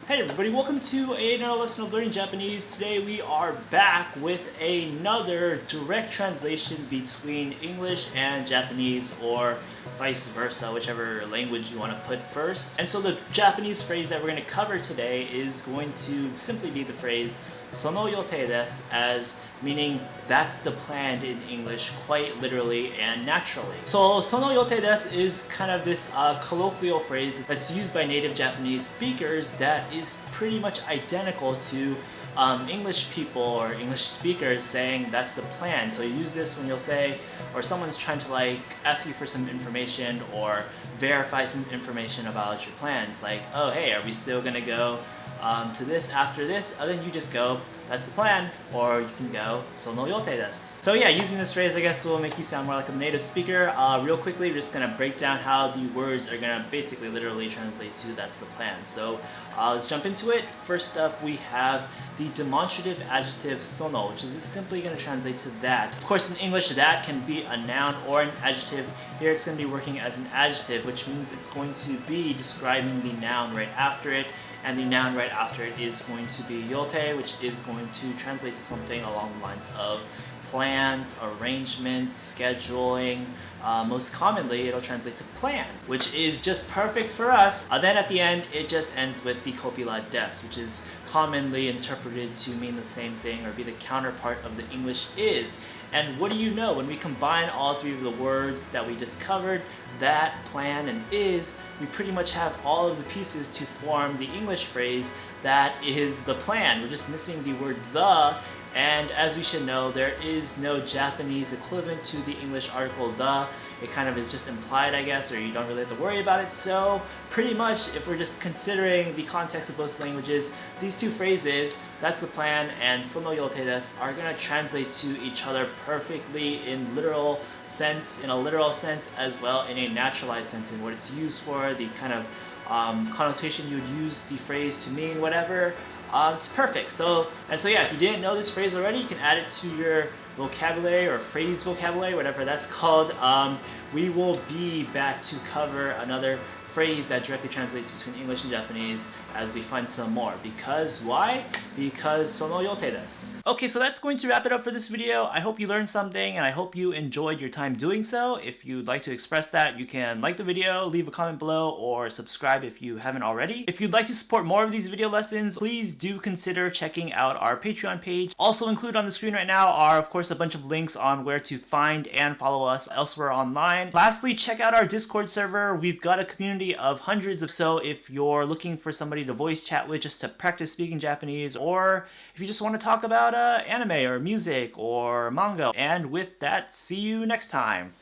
Hey everybody, welcome to another lesson of learning Japanese. Today we are back with another direct translation between English and Japanese, or vice versa, whichever language you want to put first. And so the Japanese phrase that we're going to cover today is going to simply be the phrase "Sono yotei desu," as meaning that's the plan in English, quite literally and naturally. So "Sono yotei desu" is kind of this colloquial phrase that's used by native Japanese speakers that is pretty much identical to English people or English speakers saying that's the plan. So you use this when you'll say, or someone's trying to like ask you for some information or verify some information about your plans, like, oh hey, are we still gonna go to this after this? Then you just go, that's the plan, or you can go, "Sono yotei desu." So yeah, using this phrase I guess will make you sound more like a native speaker. Real quickly, we're just gonna break down how the words are gonna basically literally translate to "that's the plan." So let's jump into it. First up, we have the demonstrative adjective "sono," which is just simply gonna translate to that. Of course, in English, that can be a noun or an adjective. Here it's gonna be working as an adjective, which means it's going to be describing the noun right after it. And the noun right after it is going to be yotei, which is going to translate to something along the lines of plans, arrangements, scheduling. Most commonly, it'll translate to plan, which is just perfect for us. Then at the end, it just ends with the copula desu, which is commonly interpreted to mean the same thing or be the counterpart of the English is. And what do you know? When we combine all three of the words that we just covered, that, plan, and is, we pretty much have all of the pieces to form the English phrase that is the plan. We're just missing the word the, and as we should know, there is no Japanese equivalent to the English article the. It kind of is just implied, I guess, or you don't really have to worry about it. So pretty much, if we're just considering the context of both languages, these two phrases, "that's the plan" and "sono yotei desu," are going to translate to each other perfectly in a literal sense, as well in a naturalized sense in what it's used for, the kind of connotation you would use the phrase to mean, whatever. It's perfect. So yeah, if you didn't know this phrase already, you can add it to your vocabulary or phrase vocabulary, whatever that's called. We will be back to cover another phrase that directly translates between English and Japanese as we find some more. Because why? Because "sono yotei desu." Okay, so that's going to wrap it up for this video. I hope you learned something and I hope you enjoyed your time doing so. If you'd like to express that, you can like the video, leave a comment below, or subscribe if you haven't already. If you'd like to support more of these video lessons, please do consider checking out our Patreon page. Also included on the screen right now are, of course, a bunch of links on where to find and follow us elsewhere online. Lastly, check out our Discord server. We've got a community of hundreds of so if you're looking for somebody to voice chat with just to practice speaking Japanese, or if you just want to talk about anime or music or manga. And with that, see you next time.